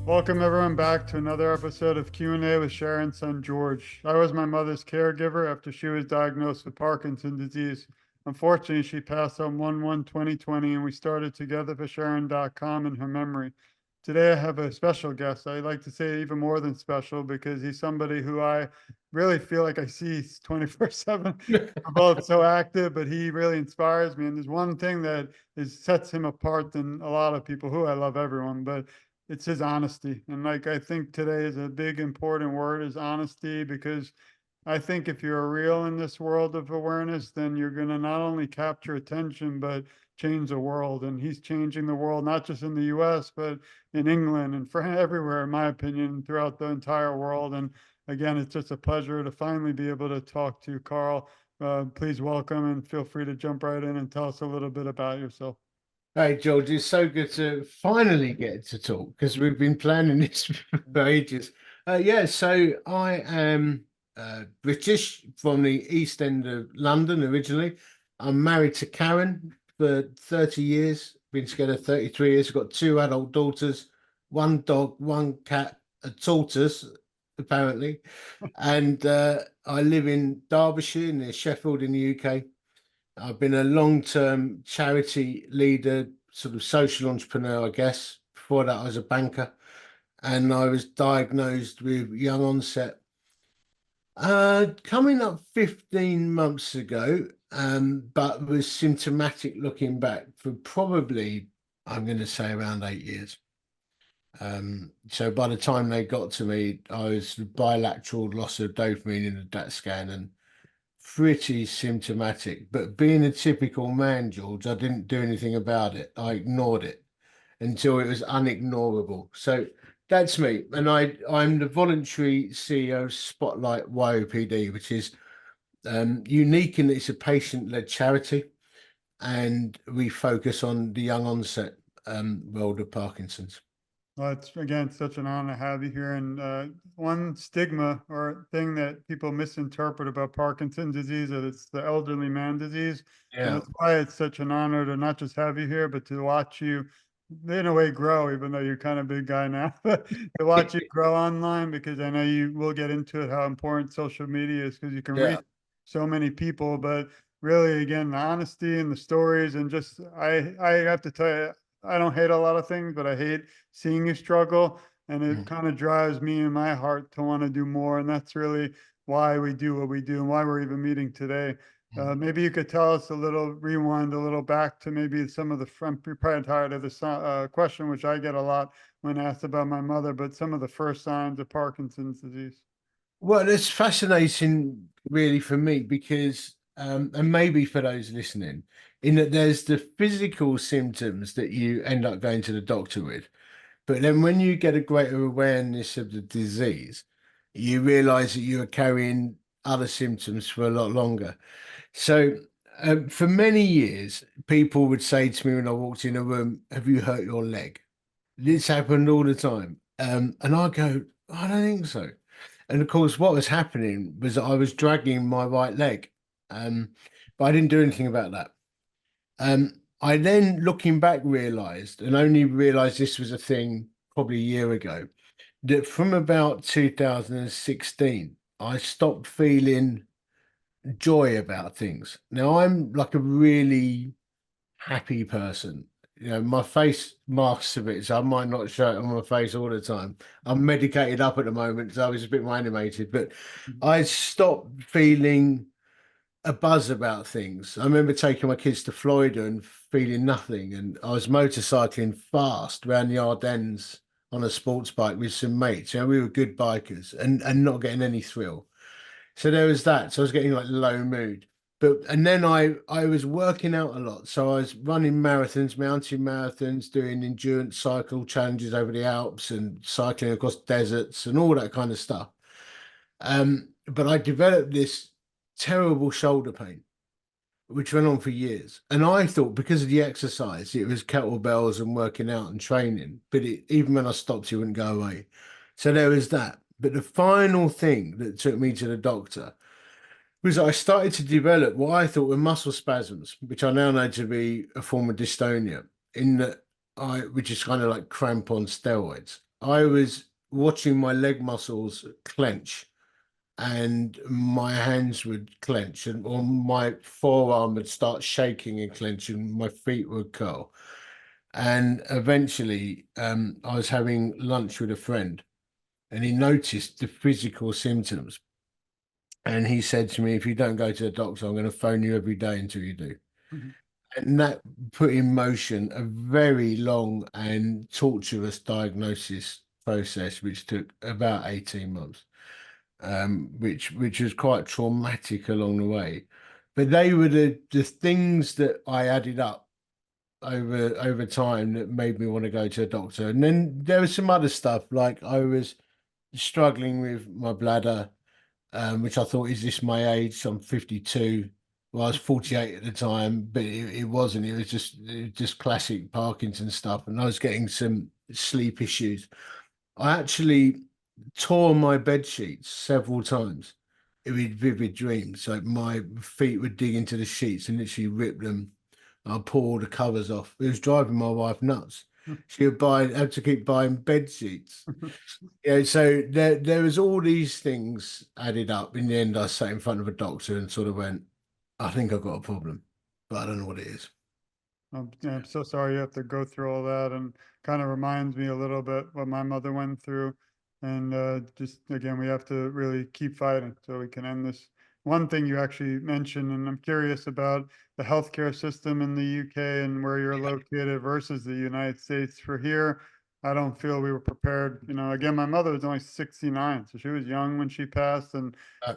Welcome everyone back to another episode of Q&A with Sharon's son George. I was my mother's caregiver after she was diagnosed with Parkinson's disease. Unfortunately, she passed on 1/1/2020 and we started together for Sharon.com in her memory. Today I have a special guest. I like to say even more than special because he's somebody who I really feel like I see 24/7. We're both so active, but he really inspires me. And there's one thing that sets him apart than a lot of people who I love everyone, but it's his honesty. And like I think today is a big important word is honesty, because I think if you're real in this world of awareness, then you're going to not only capture attention, but change the world. And he's changing the world, not just in the US, but in England and for everywhere, in my opinion, throughout the entire world. And again, it's just a pleasure to finally be able to talk to Carl. Please welcome and feel free to jump right in and tell us a little bit about yourself. Hey, George, it's so good to finally get to talk because we've been planning this for ages. So I am British from the East End of London originally. I'm married to Karen for 30 years, been together 33 years. I've got two adult daughters, one dog, one cat, a tortoise, apparently. And I live in Derbyshire near Sheffield in the UK. I've been a long-term charity leader, sort of social entrepreneur, I guess. Before that, I was a banker, and I was diagnosed with young onset coming up 15 months ago, but was symptomatic looking back for probably, I'm going to say, around 8 years. So by the time they got to me, I was bilateral loss of dopamine in the DAT scan and pretty symptomatic. But being a typical man, George, I didn't do anything about it. I ignored it until it was unignorable. So that's me. And I'm the voluntary CEO of Spotlight YOPD, which is unique in that it's a patient-led charity. And we focus on the young onset world of Parkinson's. Well, it's again such an honor to have you here. And one stigma or thing that people misinterpret about Parkinson's disease that it's the elderly man disease, and Yeah. that's why it's such an honor to not just have you here, but to watch you in a way grow. Even though you're kind of a big guy now, to watch you grow online, because I know you will get into it how important social media is because you can Yeah. reach so many people. But really, again, the honesty and the stories, and just I have to tell you, I don't hate a lot of things, but I hate seeing you struggle. And it kind of drives me in my heart to want to do more. And that's really why we do what we do and why we're even meeting today. Maybe you could tell us a little, rewind a little back to maybe some of the front, prior to this question, which I get a lot when asked about my mother, but some of the first signs of Parkinson's disease. Well, it's fascinating, really, for me because, and maybe for those listening, in that there's the physical symptoms that you end up going to the doctor with. But then when you get a greater awareness of the disease, you realize that you are carrying other symptoms for a lot longer. So, for many years, people would say to me when I walked in a room, "Have you hurt your leg?" This happened all the time. And I go, "I don't think so." And of course, what was happening was that I was dragging my right leg. But I didn't do anything about that. I then, looking back, realized, and only realized this was a thing probably a year ago, that from about 2016, I stopped feeling joy about things. Now, I'm like a really happy person. You know, my face masks a bit, so I might not show it on my face all the time. I'm medicated up at the moment, so I was a bit more animated, but I stopped feeling a buzz about things. I remember taking my kids to Florida and feeling nothing, and I was motorcycling fast around the Ardennes on a sports bike with some mates. You know, we were good bikers and not getting any thrill. So there was that. So I was getting like low mood. But and then I was working out a lot. So I was running marathons, mountain marathons, doing endurance cycle challenges over the Alps and cycling across deserts and all that kind of stuff. But I developed this terrible shoulder pain, which went on for years. And I thought because of the exercise, it was kettlebells and working out and training. But even when I stopped, it wouldn't go away. So there was that. But the final thing that took me to the doctor was I started to develop what I thought were muscle spasms, which I now know to be a form of dystonia, in that which is kind of like cramp on steroids. I was watching my leg muscles clench and my hands would clench and or my forearm would start shaking and clench and my feet would curl. And eventually, I was having lunch with a friend and he noticed the physical symptoms. And he said to me, if you don't go to the doctor, I'm going to phone you every day until you do. Mhm. And that put in motion a very long and torturous diagnosis process, which took about 18 months, which was quite traumatic along the way. But they were the things that I added up over time that made me want to go to a doctor. And then there was some other stuff, like I was struggling with my bladder, which I thought, is this my age? So I'm 52. Well, I was 48 at the time, but it wasn't. It was just classic Parkinson stuff. And I was getting some sleep issues. I actually tore my bed sheets several times with vivid dreams. Like my feet would dig into the sheets and literally rip them. I'd pull all the covers off. It was driving my wife nuts. She would have to keep buying bed sheets. Yeah, so there was all these things added up. In the end, I sat in front of a doctor and sort of went, I think I've got a problem, but I don't know what it is. I'm so sorry you have to go through all that, and kind of reminds me a little bit what my mother went through. And just again, we have to really keep fighting so we can end this. One thing you actually mentioned, and I'm curious about the healthcare system in the UK and where you're located versus the United States. For here, I don't feel we were prepared. You know, again, my mother was only 69, so she was young when she passed, and Uh,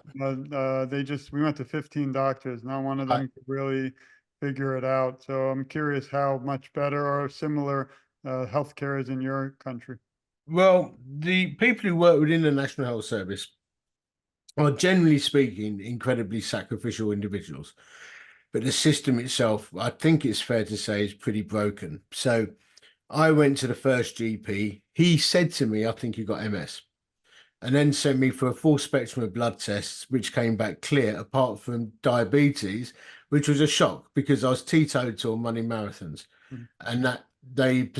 we went to 15 doctors. Not one of I, them could really figure it out. So I'm curious how much better or similar healthcare is in your country. well, the people who work within the National Health Service are generally speaking incredibly sacrificial individuals, but the system itself, I think it's fair to say, is pretty broken. So I went to the first GP. He said to me, I think you got MS, and then sent me for a full spectrum of blood tests, which came back clear, apart from diabetes, which was a shock because I was teetotal running marathons, Mhm. and that they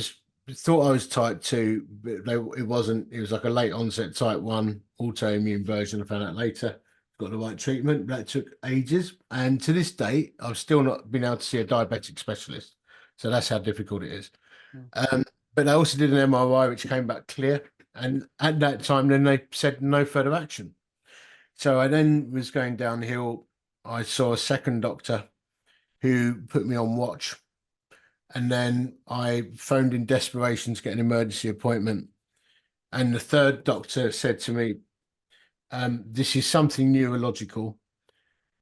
thought I was type 2, but it wasn't. It was like a late onset type 1 autoimmune version. I found out later. Got the right treatment. That took ages, and to this day, I've still not been able to see a diabetic specialist. So that's how difficult it is. Mm. Um, but I also did an MRI, which came back clear. And at that time, then they said no further action. So I then was going downhill. I saw a second doctor who put me on watch. And then I phoned in desperation to get an emergency appointment. And the third doctor said to me, this is something neurological,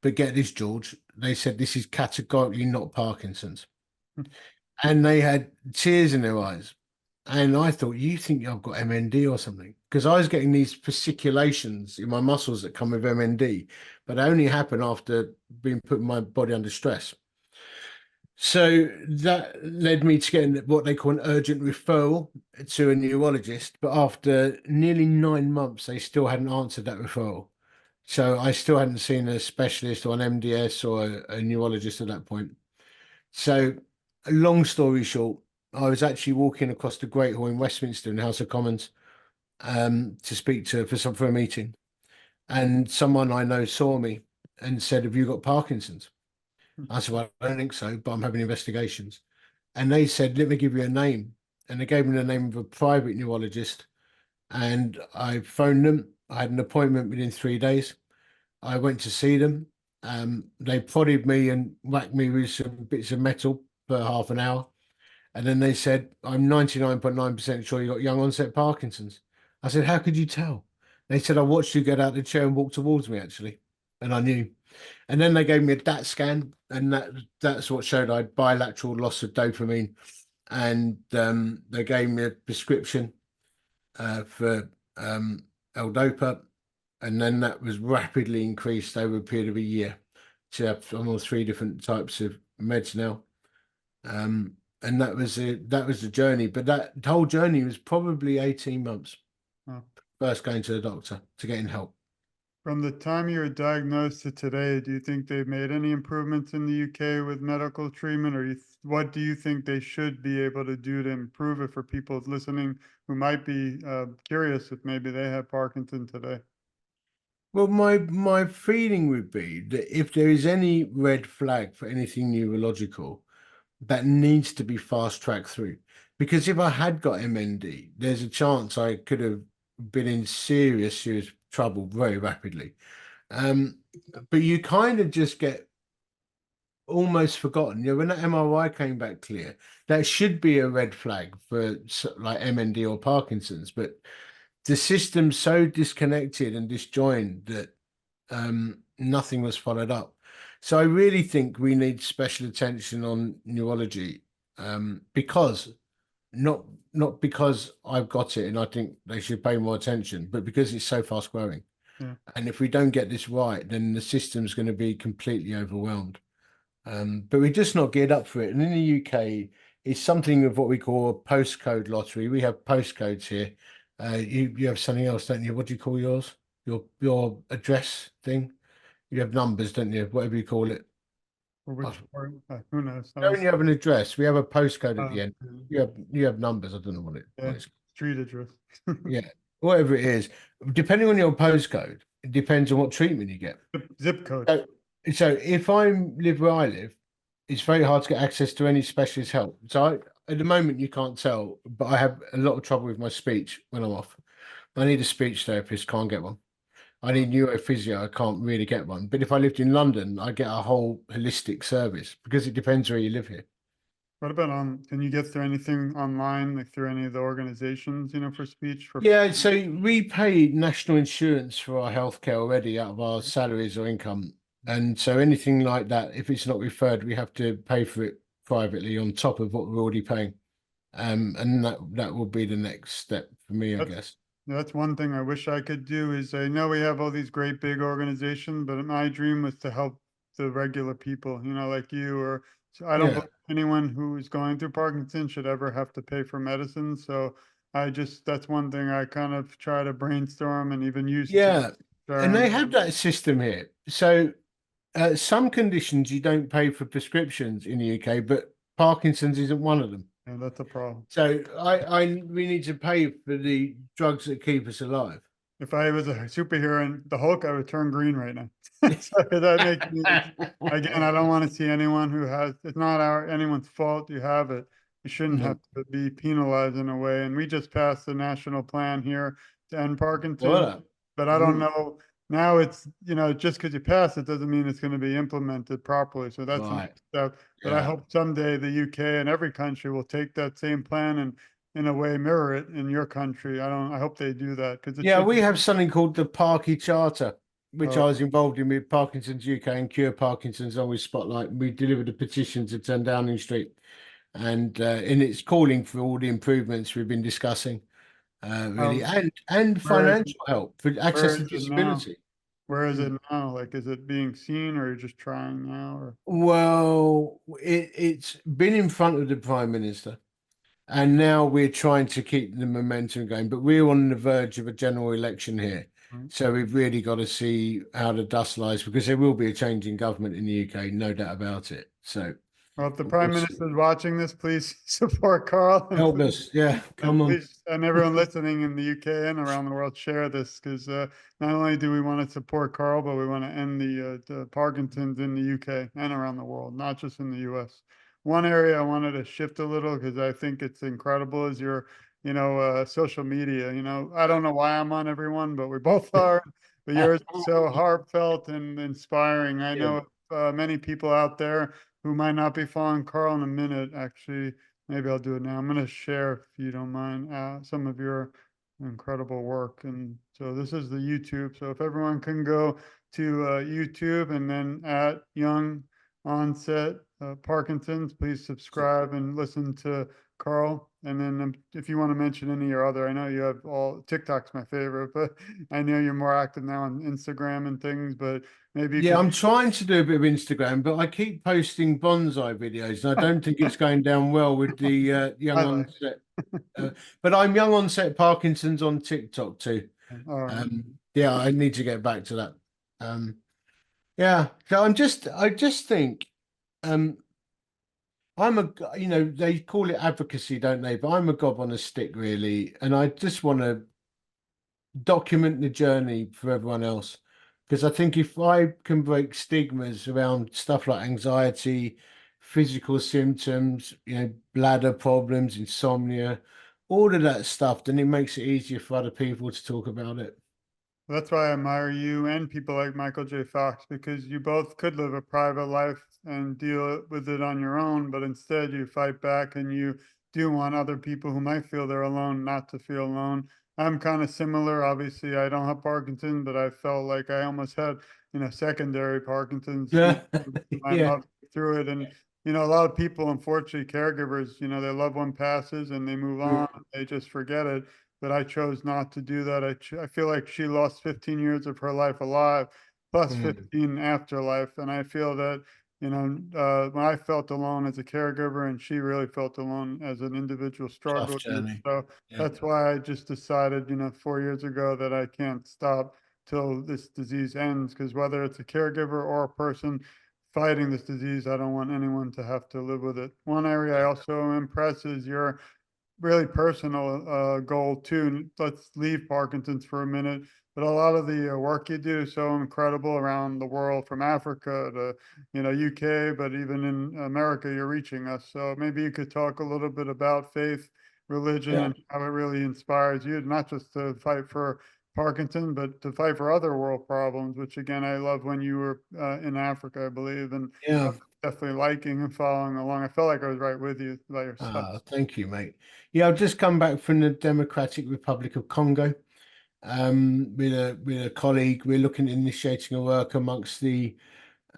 but get this, George. They said this is categorically not Parkinson's. And they had tears in their eyes. And I thought, you think I've got MND or something? Because I was getting these fasciculations in my muscles that come with MND, but they only happen after being put my body under stress. So that led me to getting what they call an urgent referral to a neurologist. But after nearly 9 months, they still hadn't answered that referral. So I still hadn't seen a specialist or an MDS or a neurologist at that point. So, long story short, I was actually walking across the Great Hall in Westminster in House of Commons to speak to for a meeting, and someone I know saw me and said, "Have you got Parkinson's?" I said, "Well, I don't think so, but I'm having investigations." And they said, "Let me give you a name," and they gave me the name of a private neurologist, and I phoned them. I had an appointment within 3 days. I went to see them. They prodded me and whacked me with some bits of metal for half an hour. And then they said, I'm 99.9% sure you got young onset Parkinson's. I said, how could you tell? They said, I watched you get out of the chair and walk towards me, actually. And I knew. And then they gave me a DAT scan, and that's what showed I had bilateral loss of dopamine. And they gave me a prescription for L-Dopa. And then that was rapidly increased over a period of a year to have almost 3 different types of meds now. And that was the journey. But that whole journey was probably 18 months Oh, first going to the doctor to getting help. From the time you were diagnosed to today, do you think they've made any improvements in the UK with medical treatment, or what do you think they should be able to do to improve it for people listening who might be curious if maybe they have Parkinson today? Well, my feeling would be that if there is any red flag for anything neurological, that needs to be fast tracked through. Because if I had got MND, there's a chance I could have been in serious trouble very rapidly. Um, but you kind of just get almost forgotten. You know, when that MRI came back clear, that should be a red flag for like MND or Parkinson's. But the system's so disconnected and disjoined that nothing was followed up. So I really think we need special attention on neurology, because not not because I've got it and I think they should pay more attention, but because it's so fast growing. Yeah. And if we don't get this right, then the system's going to be completely overwhelmed. But we're just not geared up for it. And in the UK, it's something of what we call a postcode lottery. We have postcodes here. You have something else, don't you? What do you call yours? Your address thing? You have numbers, don't you? Whatever you call it. Or Oh, which, or, who knows? don't you have an address? We have a postcode at the end. Yeah, You have numbers. I don't know yeah, what it's. street address. Yeah, whatever it is. Depending on your postcode, it depends on what treatment you get. Zip code. So, so if I live where I live, it's very hard to get access to any specialist help. So at the moment, you can't tell, but I have a lot of trouble with my speech when I'm off. I need a speech therapist, can't get one. I need neurophysio, I can't really get one. But if I lived in London, I get a whole holistic service because it depends where you live here. What about can you get through anything online, like through any of the organizations, for speech for? Yeah, so we pay national insurance for our healthcare already out of our salaries or income. And so anything like that, if it's not referred, we have to pay for it privately on top of what we're already paying. And that will be the next step for me, I That's, guess. that's one thing I wish I could do is I know we have all these great big organizations, but my dream was to help the regular people, like you, or so I don't Yeah. believe anyone who is going through Parkinson should ever have to pay for medicine. So that's one thing I kind of try to brainstorm and even use to Yeah. And they Sharon. have that system here. So some conditions you don't pay for prescriptions in the UK, but Parkinson's isn't one of them. Yeah, that's a problem. So we need to pay for the drugs that keep us alive. If I was a superhero and the Hulk, I would turn green right now. So that makes me, again, I don't want to see anyone who has, it's not anyone's fault you have it. You shouldn't have No. to be penalized in a way. And we just passed the national plan here to end Parkinson, Voilà. but I don't Mm. know. Now it's, just because you pass it doesn't mean it's going to be implemented properly. So that's the Right. next step. But I Yeah. hope someday the UK and every country will take that same plan and in a way mirror it in your country. I hope they do that because it Yeah, should we be. have something called the Parky Charter, which I Oh, was involved in with Parkinson's UK and Cure Parkinson's Always Spotlight. We delivered a petition to turn Downing Street, and it's calling for all the improvements we've been discussing, really, um, and where is financial help for where access to is it now? disability. Where is Mm. it now? Like, is it being seen or are you just trying now? Or Well, it's been in front of the Prime Minister. And now we're trying to keep the momentum going, but we're on the verge of a general election here. right? So we've really got to see how the dust lies because there will be a change in government in the UK, no doubt about it. So Well, if the we'll Prime see. Minister is watching this, please support Carl and Help us. Yeah, and come on. please, and everyone listening in the UK and around the world, share this because not only do we want to support Carl, but we want to end the Parkinson's in the UK and around the world, not just in the US. One area I wanted to shift a little because I think it's incredible is your, social media. I don't know why I'm on everyone, but we both are. But yours is so heartfelt and inspiring. I Yeah. know many people out there who might not be following Carl in a minute, actually. Maybe I'll do it now. I'm going to share, if you don't mind, some of your incredible work. And so this is the YouTube. So if everyone can go to YouTube and then at Young Onset Parkinson's, please subscribe and listen to Carl. And then if you want to mention any or other, I know you have TikTok's my favorite, but I know you're more active now on Instagram and things, but maybe you Yeah, can. I'm trying to do a bit of Instagram, but I keep posting bonsai videos, and I don't think it's going down well with the young I like onset. But I'm young onset Parkinson's on TikTok too. it. All right. Yeah, I need to get back to that. Yeah, so I just think, um, they call it advocacy, don't they? But I'm a gob on a stick, really, and I just want to document the journey for everyone else. Because I think if I can break stigmas around stuff like anxiety, physical symptoms, bladder problems, insomnia, all of that stuff, then it makes it easier for other people to talk about it. That's why I admire you and people like Michael J. Fox, because you both could live a private life and deal with it on your own, but instead you fight back and you do want other people who might feel they're alone not to feel alone. I'm kind of similar. Obviously, I don't have Parkinson's, but I felt like I almost had, secondary Parkinson's, Yeah, my yeah, mother through it. And, a lot of people, unfortunately, caregivers, their loved one passes and they move on, mm, they just forget it, but I chose not to do that. I feel like she lost 15 years of her life alive, plus mm. 15 afterlife. And I feel that, when I felt alone as a caregiver and she really felt alone as an individual Tough struggling with it. journey. So Yeah, that's why I just decided, 4 years ago that I can't stop till this disease ends. Because whether it's a caregiver or a person fighting this disease, I don't want anyone to have to live with it. One area I yeah, also impress is your really personal goal too. And let's leave Parkinson's for a minute. But a lot of the work you do is so incredible around the world, from Africa to UK, but even in America, you're reaching us. So maybe you could talk a little bit about faith, religion, yeah. and how it really inspires you, not just to fight for Parkinson, but to fight for other world problems. Which again, I love when you were in Africa, I believe, and Yeah. definitely liking and following along. I felt like I was right with you by your side. Thank you, mate. Yeah, I've just come back from the Democratic Republic of Congo. With a colleague, we're looking at initiating a work amongst the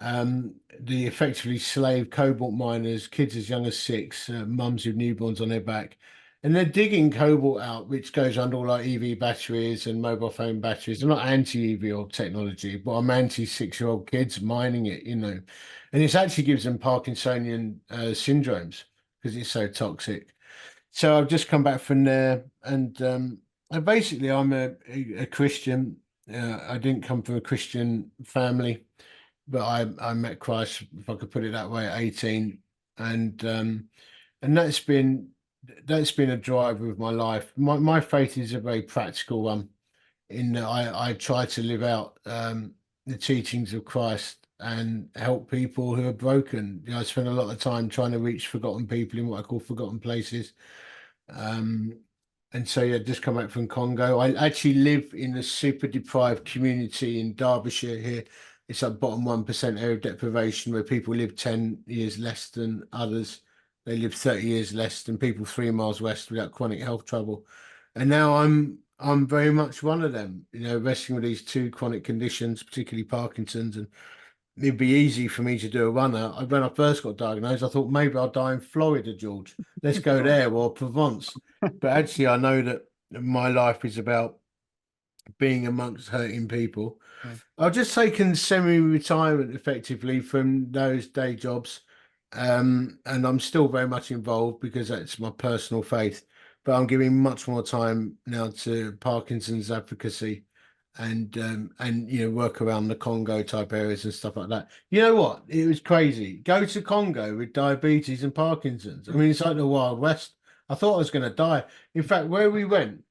effectively slave cobalt miners, kids as young as 6, mums with newborns on their back. And they're digging cobalt out, which goes under all our EV batteries and mobile phone batteries. I'm not anti-EV or technology, but I'm anti-6-year-old kids mining it. And it actually gives them Parkinsonian syndromes because it's so toxic. So I've just come back from there, and basically I'm a Christian. I didn't come from a Christian family, but I met Christ, if I could put it that way, at 18, and that's been a driver of my life. My faith is a very practical one, in that I try to live out the teachings of Christ and help people who are broken. I spend a lot of time trying to reach forgotten people in what I call forgotten places. Um, and so, yeah, just come back from Congo. I actually live in a super deprived community in Derbyshire here. It's a bottom 1% area of deprivation, where people live 10 years less than others. They live 30 years less than people 3 miles west without chronic health trouble. And now I'm very much one of them, wrestling with these two chronic conditions, particularly Parkinson's. And it'd be easy for me to do a runner. When I first got diagnosed, I thought maybe I'll die in Florida, George. Let's go there, or Provence. But actually, I know that my life is about being amongst hurting people. Yeah. I've just taken semi-retirement effectively from those day jobs. And I'm still very much involved because that's my personal faith. But I'm giving much more time now to Parkinson's advocacy and work around the Congo type areas and stuff like that. You know what? It was crazy. Go to Congo with diabetes and Parkinson's. I mean, it's like the Wild West. I thought I was going to die. In fact, where we went,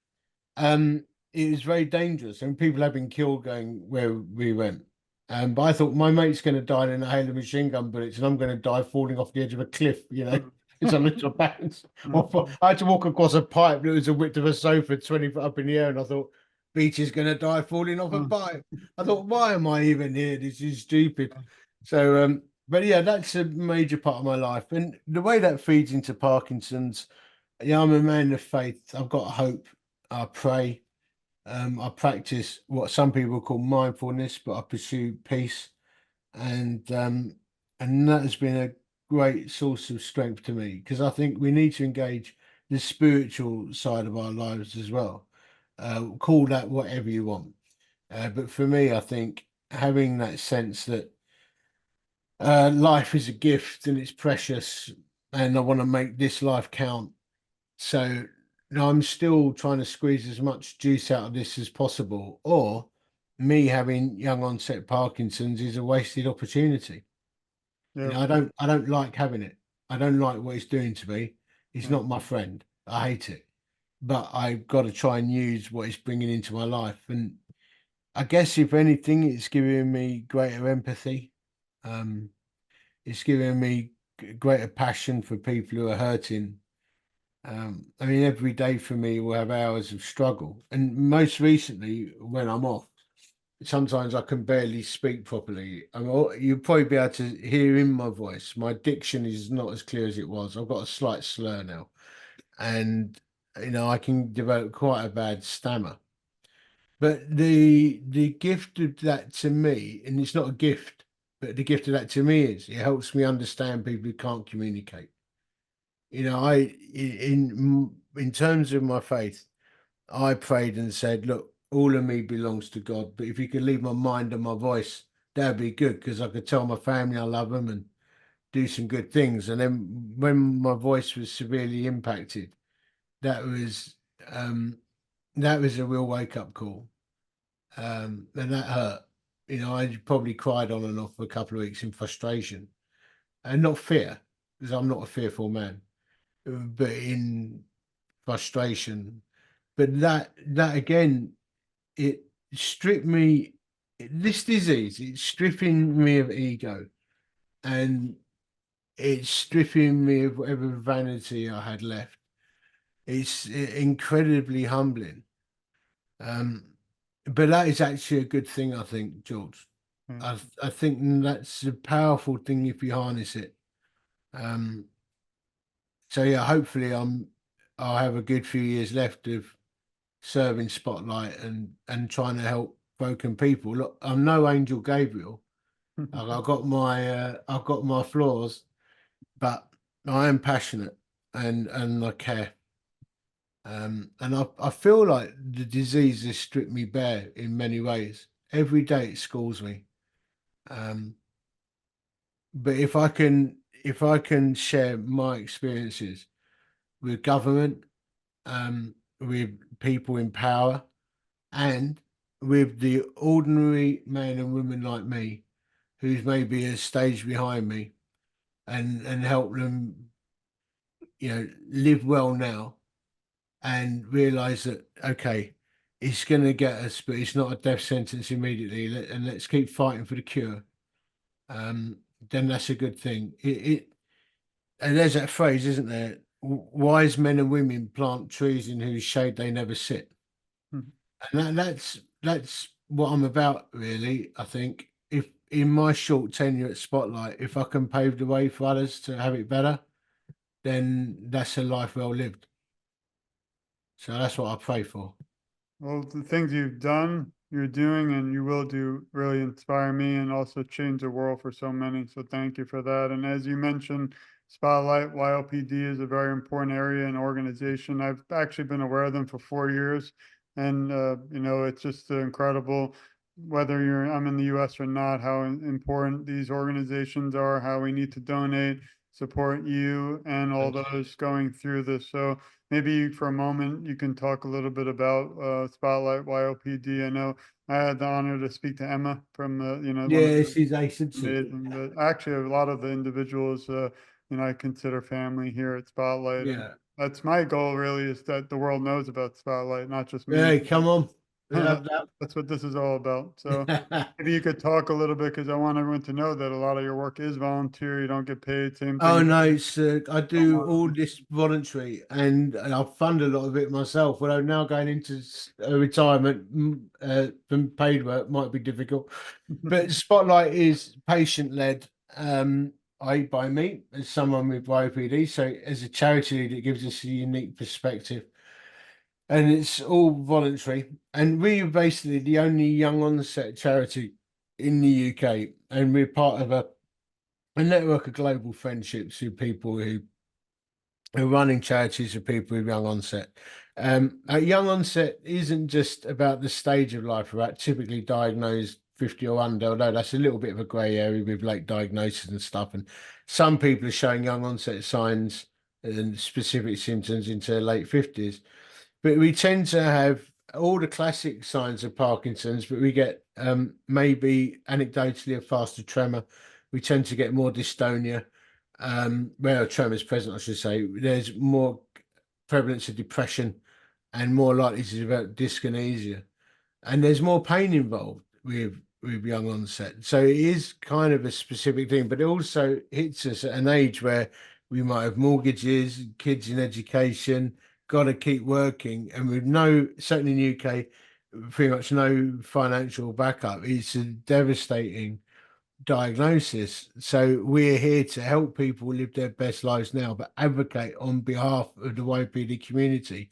um, it was very dangerous, and people have been killed going where we went. But I thought my mate's going to die in a hail of machine gun bullets, and I'm going to die falling off the edge of a cliff. It's a little balance. I had to walk across a pipe that was the width of a sofa, 20 foot up in the air, and I thought Beech is going to die falling off a pipe. I thought, why am I even here? This is stupid. So, but yeah, that's a major part of my life, and the way that feeds into Parkinson's. Yeah, I'm a man of faith. I've got hope. I pray. I practice what some people call mindfulness, but I pursue peace, and um, and that has been a great source of strength to me, because I think we need to engage the spiritual side of our lives as well. Call that whatever you want, but for me, I think having that sense that life is a gift and it's precious, and I want to make this life count. So I'm still trying to squeeze as much juice out of this as possible, or me having young onset Parkinson's is a wasted opportunity. You Yeah. know, I don't like having it. I don't like what it's doing to me. It's Yeah. not my friend. I hate it. But I've got to try and use what it's bringing into my life. And I guess if anything, it's giving me greater empathy. Um, it's giving me greater passion for people who are hurting. I mean, every day for me will have hours of struggle. And most recently, when I'm off, sometimes I can barely speak properly. You'll probably be able to hear in my voice. My diction is not as clear as it was. I've got a slight slur now, and I can develop quite a bad stammer. But the gift of that to me, and it's not a gift, but the gift of that to me is it helps me understand people who can't communicate. In terms of my faith, I prayed and said, look, all of me belongs to God, but if you could leave my mind and my voice, that'd be good because I could tell my family I love them and do some good things. And then when my voice was severely impacted, that was um, that was a real wake up call, and that hurt. I probably cried on and off for a couple of weeks in frustration and not fear, because I'm not a fearful man, but in frustration. But that again, it stripped me. This disease, it's stripping me of ego, and it's stripping me of whatever vanity I had left. It's incredibly humbling. Um, but that is actually a good thing, I think, George. Yeah. I think that's a powerful thing if you harness it. Um, so yeah, hopefully I'll have a good few years left of serving spotlight and trying to help broken people. Look, I'm no Angel Gabriel. I've got my flaws, but I am passionate and I care. And I feel like the disease has stripped me bare in many ways. Every day it schools me. Um, but if I can share my experiences with government, with people in power, and with the ordinary man and woman like me, who's maybe a stage behind me, and help them, live well now and realize that okay, it's going to get us, but it's not a death sentence immediately, and let's keep fighting for the cure. Um, then that's a good thing. And there's that phrase, isn't there? Wise men and women plant trees in whose shade they never sit. And that's what I'm about, really. I think if in my short tenure at Spotlight, if I can pave the way for others to have it better, then that's a life well lived. So that's what I pray for. Well, the things you've done, you're doing, and you will do really inspire me and also change the world for so many. So thank you for that. And as you mentioned, Spotlight YOPD is a very important area and organization. I've actually been aware of them for 4 years, and it's just incredible. Whether I'm in the U.S. or not, how important these organizations are, how we need to donate, support you and all Thank you. those going through this. So maybe for a moment you can talk a little bit about Spotlight YOPD. I know I had the honor to speak to Emma from one of Yeah, the she's ace, isn't she? amazing, but actually a lot of the individuals I consider family here at Spotlight, and Yeah. that's my goal really, is that the world knows about Spotlight, not just me. Hey, come on. We love that. That's what this is all about. So maybe you could talk a little bit, because I want everyone to know that a lot of your work is volunteer. You don't get paid. Same Oh thing. no, I do all this voluntary, and I fund a lot of it myself. Although now going into retirement, from paid work might be difficult. But Spotlight is patient led. I by me as someone with YOPD, so as a charity that gives us a unique perspective, and it's all voluntary. And we're basically the only young onset charity in the UK, and we're part of a network of global friendships with people who are running charities for people with young onset. Young onset isn't just about the stage of life we're at, typically diagnosed 50 or under, although that's a little bit of a grey area with late diagnosis and stuff. And some people are showing young onset signs and specific symptoms into their late 50s. But we tend to have all the classic signs of Parkinson's, but we get maybe anecdotally a faster tremor. We tend to get more dystonia, where a tremor is present, I should say. There's more prevalence of depression and more likely to develop dyskinesia, and there's more pain involved with young onset. So it is kind of a specific thing, but it also hits us at an age where we might have mortgages, kids in education, got to keep working, and with no, certainly in the UK, pretty much no financial backup. It's a devastating diagnosis. So we're here to help people live their best lives now, but advocate on behalf of the YOPD community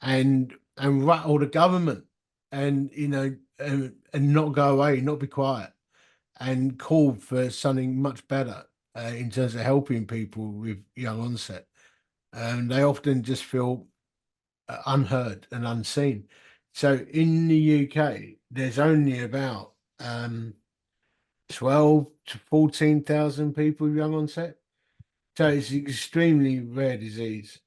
and rattle the government and and not go away, not be quiet, and call for something much better in terms of helping people with young onset. And they often just feel unheard and unseen. So in the UK, there's only about 12 to 14,000 people with young onset. So it's an extremely rare disease,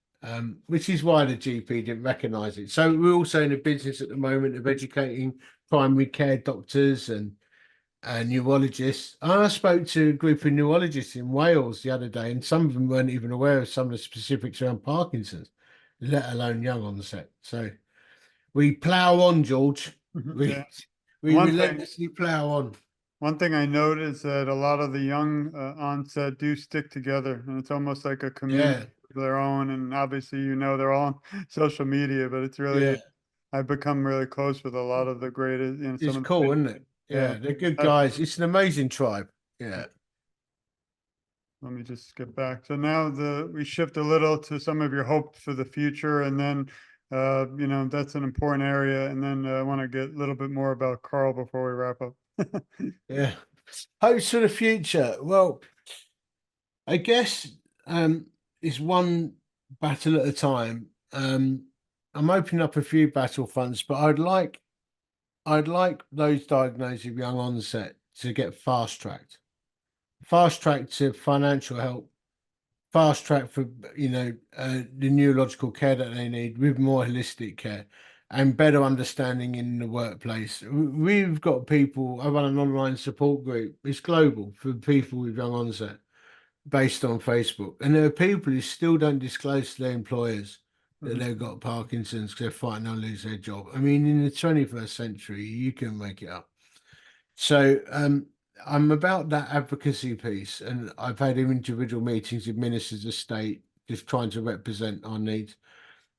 which is why the GP didn't recognise it. So we're also in the business at the moment of educating primary care doctors and neurologists. I spoke to a group of neurologists in Wales the other day, and some of them weren't even aware of some of the specifics around Parkinson's, let alone young onset. So we plough on, George. Yeah. We One thing, relentlessly plough on. one thing I noticed that a lot of the young onset do stick together, and it's almost like a community Yeah, of their own. And obviously, they're all on social media, but it's really yeah. I've become really close with a lot of the greatest, It's some of the cool, big, isn't it? yeah. Yeah, they're good Uh, guys. It's an amazing tribe. Yeah. Let me just get back. So now we shift a little to some of your hopes for the future, and then that's an important area. And then I want to get a little bit more about Carl before we wrap up. Yeah. Hopes for the future. Well, I guess it's one battle at a time. I'm opening up a few battle fronts, but I'd like those diagnosed with young onset to get fast tracked to financial help, fast track for the neurological care that they need with more holistic care and better understanding in the workplace. We've got people. I run an online support group. It's global for people with young onset based on Facebook. And there are people who still don't disclose to their employers that Mhm. they've got Parkinson's because they're fighting to lose their job. I mean, in the 21st century, you can make it up. So I'm about that advocacy piece, and I've had individual meetings with ministers of state just trying to represent our needs.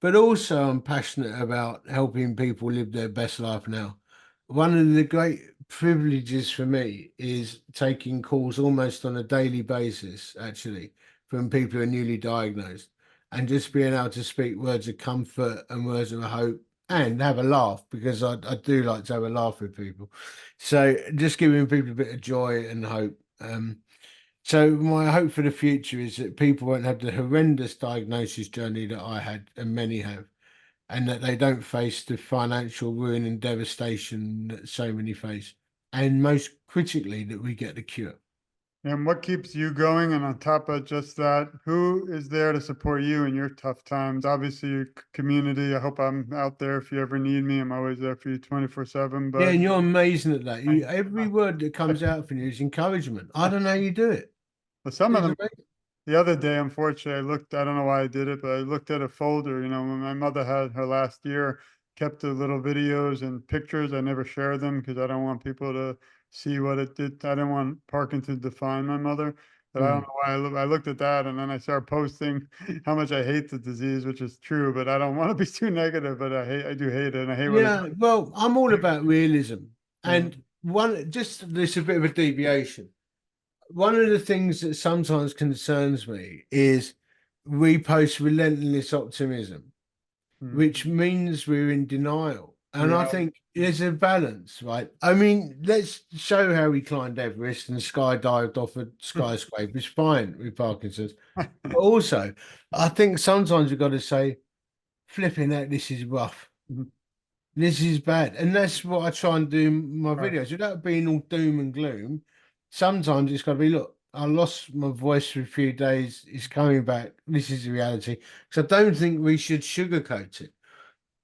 But also, I'm passionate about helping people live their best life now. One of the great privileges for me is taking calls almost on a daily basis, actually, from people who are newly diagnosed, and just being able to speak words of comfort and words of hope and have a laugh because I do like to have a laugh with people. So just giving people a bit of joy and hope. So my hope for the future is that people won't have the horrendous diagnosis journey that I had and many have, and that they don't face the financial ruin and devastation that so many face. And most critically, that we get the cure. And what keeps you going? And on top of just that, who is there to support you in your tough times? Obviously, your community. I hope I'm out there if you ever need me. I'm always there for you 24/7. Yeah, But and you're amazing at that. I, Every word that comes out from you is encouragement. I don't know how you do it. but some of It's them amazing. the other day, unfortunately, I don't know why I did it, but I looked at a folder, when my mother had her last year, kept the little videos and pictures. I never shared them because I don't want people to see what it did. I didn't want Parkinson to define my mother. But I don't Mm. know why I looked at that and then I started posting how much I hate the disease, which is true, but I don't want to be too negative, but I do hate it and I hate what it Yeah, well, I'm all about realism. does. And one, just this a bit of a deviation. One of the things that sometimes concerns me is we post relentless optimism, Mm. which means we're in denial. And I Reality. think there's a balance, right? I mean, let's show how he climbed Everest and skydived off a skyscraper. It's fine with Parkinson's. But also, I think sometimes we've got to say, flipping out, this is rough. This is bad. And that's what I try and do in my Right. videos without being all doom and gloom. Sometimes it's got to be, look, I lost my voice for a few days. It's coming back. This is the reality. So I don't think we should sugarcoat it.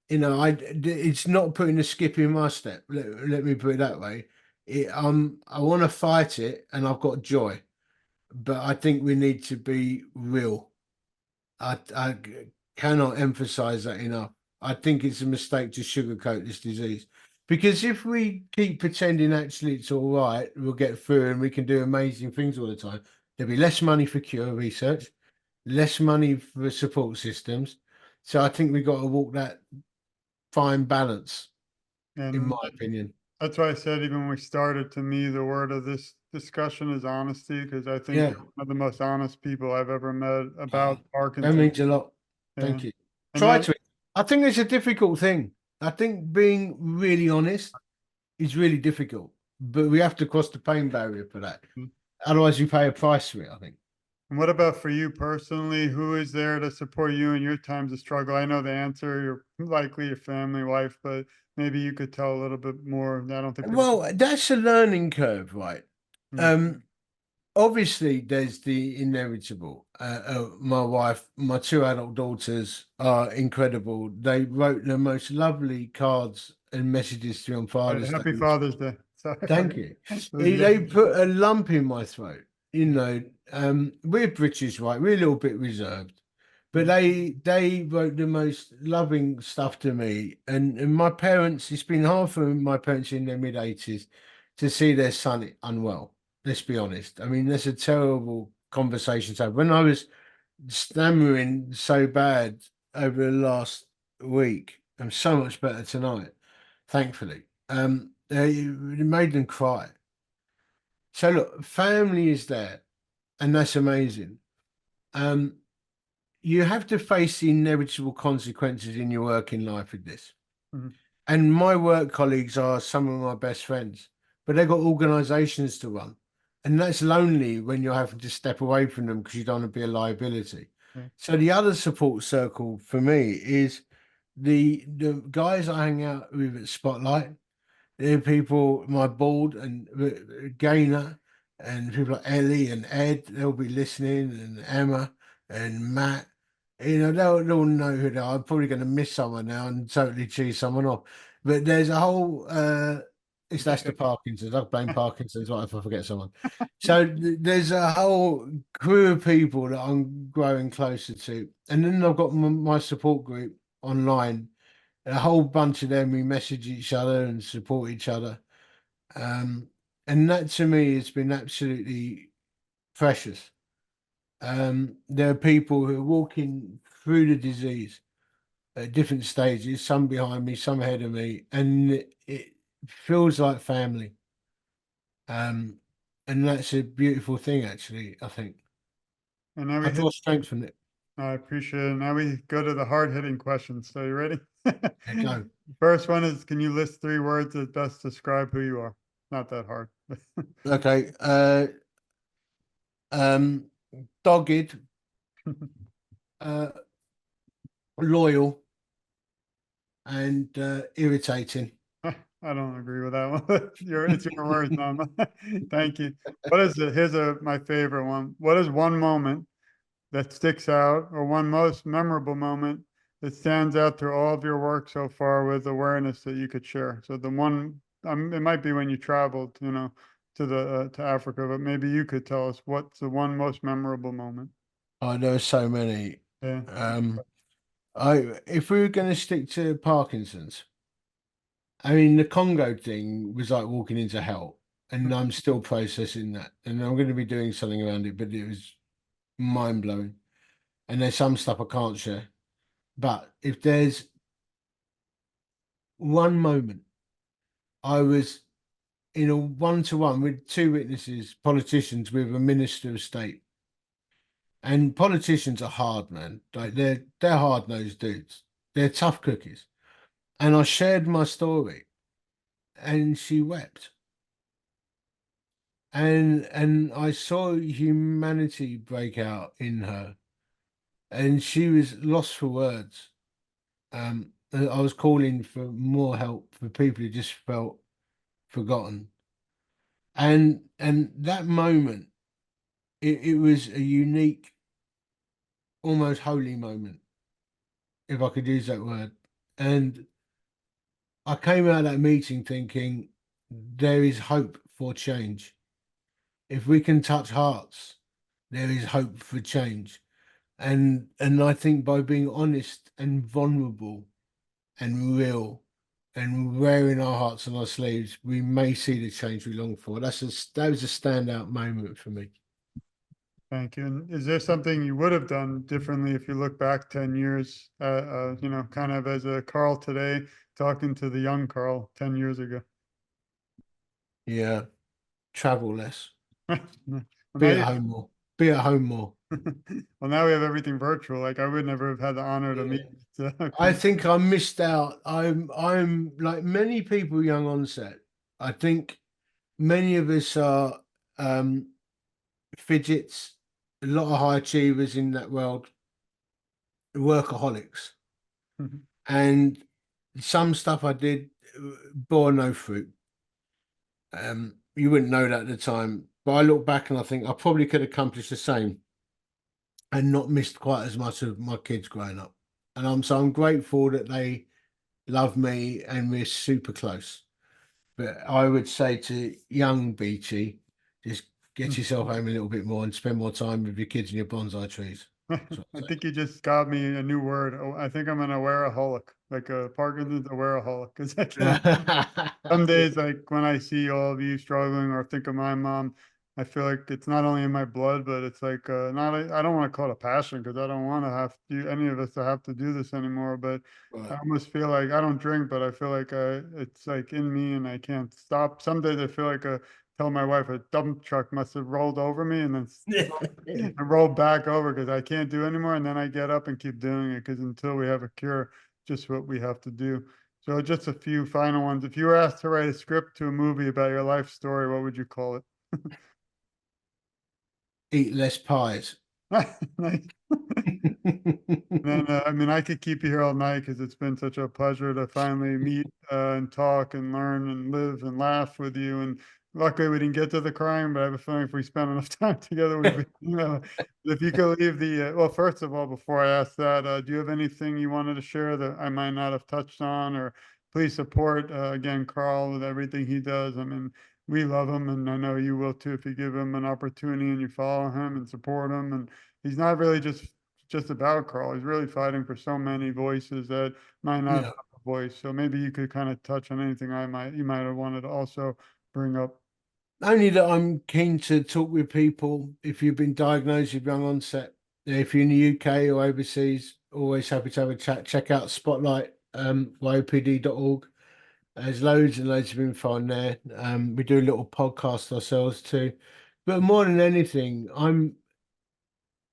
It's not putting a skip in my step. Let me put it that way. I want to fight it, and I've got joy, but I think we need to be real. I cannot emphasize that enough. I think it's a mistake to sugarcoat this disease, because if we keep pretending actually it's all right, we'll get through and we can do amazing things all the time. There'll be less money for cure research, less money for support systems. So I think we've got to walk that fine balance, in And my opinion. that's why I said, even when we started, to me, the word of this discussion is honesty, because I think Yeah. you're one of the most honest people I've ever met Oh, about that Parkinson's. means a lot. Yeah. Thank you. And Try that, to. I think it's a difficult thing. I think being really honest is really difficult, but we have to cross the pain barrier for that. Otherwise, you pay a price for it, I think. and what about for you personally? Who is there to support you in your times of struggle? I know the answer, you're likely your family, wife, but maybe you could tell a little bit more. I don't think people. Well, that's a learning curve, right? Mm. Um, Obviously, there's the inevitable. My wife, my two adult daughters are incredible. They wrote the most lovely cards and messages to me on Father's Day. Happy Father's Day. Sorry, I Thank forgot. you. It was They yesterday. put a lump in my throat. We're British, right? We're a little bit reserved, but Mm. they wrote the most loving stuff to me. And my parents, it's been hard for my parents in their mid 80s to see their son unwell. Let's be honest. I mean, that's a terrible conversation to have. When I was stammering so bad over the last week, I'm so much better tonight, thankfully. It made them cry. So look, family is there, and that's amazing. Um, you have to face the inevitable consequences in your working life with this. Mhm. And my work colleagues are some of my best friends, but they've got organizations to run. And that's lonely when you're having to step away from them because you don't want to be a liability. Yeah. So the other support circle for me is the guys I hang out with at Spotlight. There are people, my board and Gainer, and people like Ellie and Ed, they'll be listening, and Emma and Matt. They'll know who they are. I'm probably going to miss someone now and totally cheese someone off. But there's a whole, that's the Parkinson's. I blame Parkinson's, what if I forget someone? So there's a whole crew of people that I'm growing closer to. And then I've got my support group online, a whole bunch of them. We message each other and support each other. Um, and that to me has been absolutely precious. There are people who are walking through the disease at different stages, some behind me, some ahead of me, and it feels like family. Um, and that's a beautiful thing, actually, I think. And now I we hit, draw strength from it. I appreciate it. Now we go to the hard hitting questions. So you ready? There you go. First one is, can you list three words that best describe who you are? Not that hard. Okay. Um, Dogged, uh, loyal, and irritating. I don't agree with that one. It's your words, not mine. Thank you. What is it? Here's my favorite one. What is one moment that sticks out, or one most memorable moment that stands out through all of your work so far with awareness that you could share? So the one, it might be when you traveled, to the to Africa, but maybe you could tell us what's the one most memorable moment. I know so many. Yeah. Um, I if we were going to stick to Parkinson's, I mean the Congo thing was like walking into hell, and I'm still processing that, and I'm going to be doing something around it, but it was mind blowing. And there's some stuff I can't share, but if there's one moment, I was in a one-to-one with two witnesses, politicians with a minister of state. And politicians are hard, man. Like they're hard-nosed dudes. They're tough cookies. And I shared my story, and she wept. And I saw humanity break out in her, and she was lost for words. And I was calling for more help for people who just felt forgotten. And that moment, it was a unique, almost holy moment, if I could use that word. And I came out of that meeting thinking there is hope for change. If we can touch hearts, there is hope for change. And I think by being honest and vulnerable and real and wearing our hearts on our sleeves, we may see the change we long for. That was a standout moment for me. Thank you. And is there something you would have done differently if you look back 10 years, you know, kind of as a Carl today, talking to the young Carl 10 years ago? Yeah, travel less, Well, be now at home more, be at home more. well, now we have everything virtual. Like I would never have had the honor to Yeah. meet I people. think I missed out. I'm like many people young onset. I think many of us are um fidgets, a lot of high achievers in that world, workaholics. And some stuff I did bore no fruit. You wouldn't know that at the time, but I look back and I think I probably could accomplish the same and not missed quite as much of my kids growing up. And I'm grateful that they love me and we're super close. But I would say to young Beachy, just get yourself home a little bit more and spend more time with your kids and your bonsai trees. That's what I think you just got me a new word. Oh, I think I'm an awareaholic, like a Parkinson's awareaholic, because I can't. Some I'd say. days, like when I see all of you struggling or think of my mom, I feel like it's not only in my blood, but it's like not. I don't want to call it a passion because I don't want to have to any of us to have to do this anymore. But I Right. almost feel like I don't drink, but I feel like it's like in me and I can't stop. Some days I feel like tell my wife a dump truck must have rolled over me and then and roll back over because I can't do anymore. And then I get up and keep doing it because until we have a cure, just what we have to do. So just a few final ones. If you were asked to write a script to a movie about your life story, what would you call it? Eat less pies. Nice. And I mean, I could keep you here all night because it's been such a pleasure to finally meet and talk and learn and live and laugh with you. And luckily, we didn't get to the crying, but I have a feeling if we spent enough time together, we'd be, you know, if you could leave well, first of all, before I ask that, do you have anything you wanted to share that I might not have touched on? Or please support, again, Carl with everything he does. I mean, we love him, and I know you will too if you give him an opportunity and you follow him and support him. And he's not really just about Carl. He's really fighting for so many voices that might not have Yeah. a voice. So maybe you could kind of touch on anything you might have wanted to also bring up. Only that I'm keen to talk with people if you've been diagnosed with young onset. If you're in the UK or overseas, always happy to have a chat. Check out Spotlight, YOPD.org. There's loads and loads of info on there. We do a little podcast ourselves too. But more than anything, I'm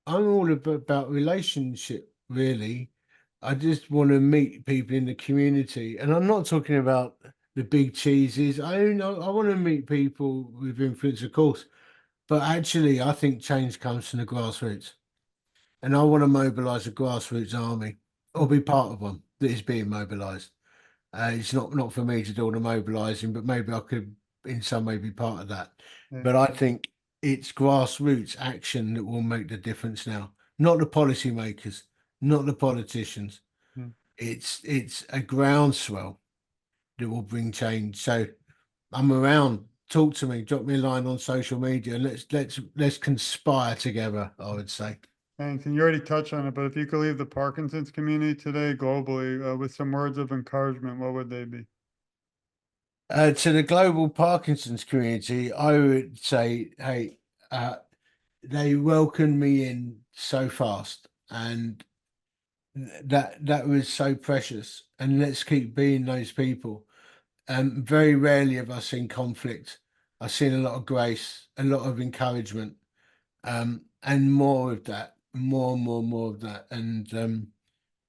all about relationship, really. I just want to meet people in the community. And I'm not talking about the big cheeses. I want to meet people with influence, of course. But actually, I think change comes from the grassroots. And I want to mobilize a grassroots army or be part of one that is being mobilized. It's not for me to do all the mobilising, but maybe I could in some way be part of that. Yeah. But I think it's grassroots action that will make the difference now, not the policymakers, not the politicians. Yeah. It's a groundswell that will bring change. So I'm around. Talk to me. Drop me a line on social media, and let's conspire together. I would say. Thanks. And you already touched on it, but if you could leave the Parkinson's community today globally with some words of encouragement, what would they be? To the global Parkinson's community, I would say, hey, uh, they welcomed me in so fast, and that was so precious. And let's keep being those people. Very rarely have I seen conflict. I've seen a lot of grace, a lot of encouragement, and more of that, more of that. And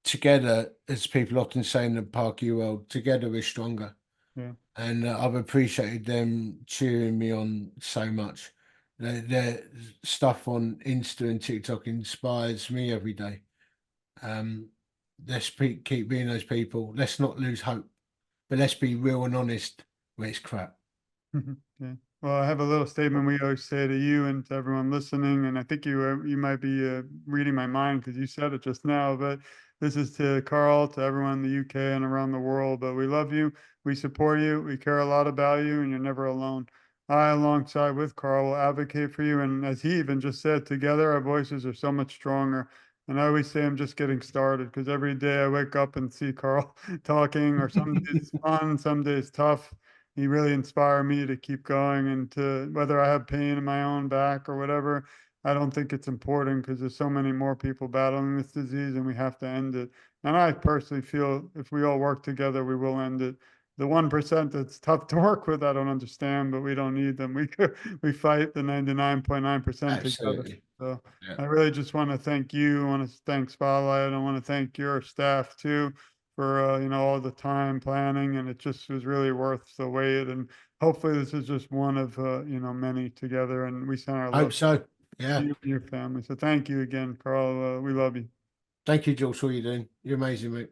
together, as people often say in the Parky world, together we're stronger. Yeah. And I've appreciated them cheering me on so much. Their stuff on Insta and TikTok inspires me every day. Um, keep being those people. Let's not lose hope, but let's be real and honest where it's crap. Yeah. Well, I have a little statement we always say to you and to everyone listening, and I think you might be reading my mind because you said it just now. But This is to Carl, to everyone in the UK and around the world, but we love you. We support you. We care a lot about you, and you're never alone. I, alongside with Carl, will advocate for you. And as he even just said, together our voices are so much stronger. And I always say I'm just getting started because every day I wake up and see Carl talking, or some days it's fun, some days tough. He really inspired me to keep going, and to whether I have pain in my own back or whatever, I don't think it's important because there's so many more people battling this disease and we have to end it. And I personally feel if we all work together, we will end it. The 1% that's tough to work with, I don't understand, but we don't need them. We fight the 99.9% together. Absolutely. So Yeah. I really just want to thank you. I want to thank Spotlight. I want to thank your staff too for all the time planning, and it just was really worth the wait. And hopefully this is just one of many together, and we send our Hope love so. to Yeah. you and your family. So thank you again, Carl. We love you. Thank you, George, for what you're doing. You're amazing, mate.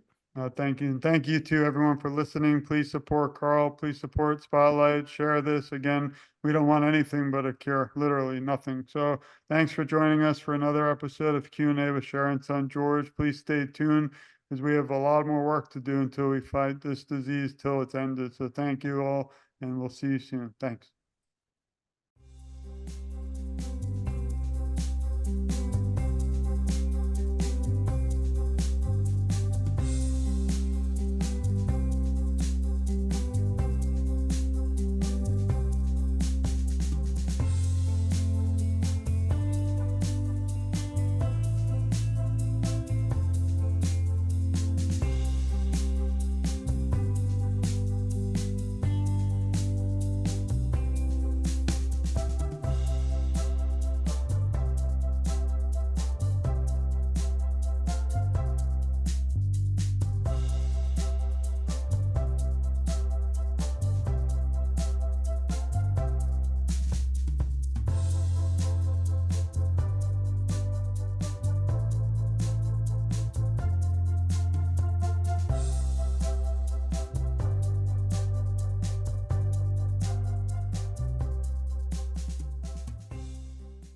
Thank you. And thank you to everyone for listening. Please support Carl. Please support Spotlight. Share this. Again, we don't want anything but a cure, literally nothing. So thanks for joining us for another episode of Q&A with Sharon's son, George. Please stay tuned because we have a lot more work to do until we fight this disease till it's ended. So thank you all, and we'll see you soon. Thanks.